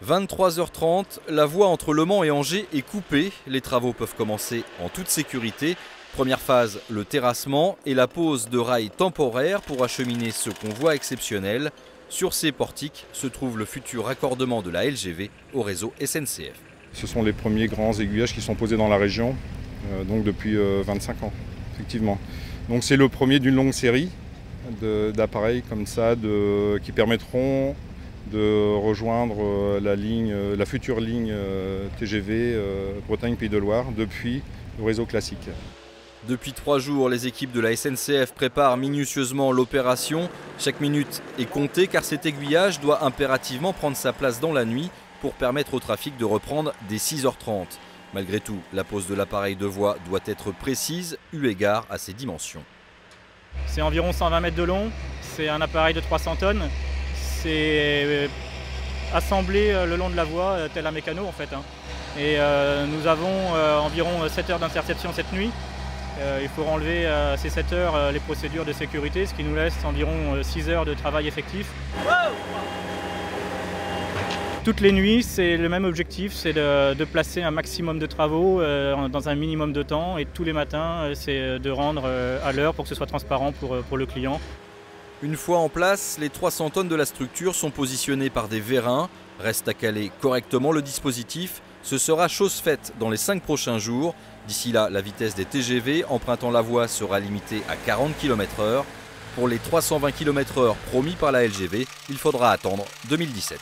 23h30, la voie entre Le Mans et Angers est coupée. Les travaux peuvent commencer en toute sécurité. Première phase, le terrassement et la pose de rails temporaires pour acheminer ce convoi exceptionnel. Sur ces portiques se trouve le futur raccordement de la LGV au réseau SNCF. Ce sont les premiers grands aiguillages qui sont posés dans la région, donc depuis 25 ans, effectivement. Donc c'est le premier d'une longue série d'appareils comme ça qui permettront de rejoindre la future ligne TGV Bretagne-Pays de Loire depuis le réseau classique. Depuis 3 jours, les équipes de la SNCF préparent minutieusement l'opération. Chaque minute est comptée car cet aiguillage doit impérativement prendre sa place dans la nuit pour permettre au trafic de reprendre dès 6h30. Malgré tout, la pose de l'appareil de voie doit être précise eu égard à ses dimensions. C'est environ 120 mètres de long, c'est un appareil de 300 tonnes. C'est assemblé le long de la voie tel un mécano en fait. Et nous avons environ 7 heures d'interception cette nuit. Il faut enlever à ces 7 heures les procédures de sécurité, ce qui nous laisse environ 6 heures de travail effectif. Toutes les nuits, c'est le même objectif, c'est de placer un maximum de travaux dans un minimum de temps. Et tous les matins, c'est de rendre à l'heure pour que ce soit transparent pour le client. Une fois en place, les 300 tonnes de la structure sont positionnées par des vérins. Reste à caler correctement le dispositif. Ce sera chose faite dans les 5 prochains jours. D'ici là, la vitesse des TGV empruntant la voie sera limitée à 40 km/h. Pour les 320 km/h promis par la LGV, il faudra attendre 2017.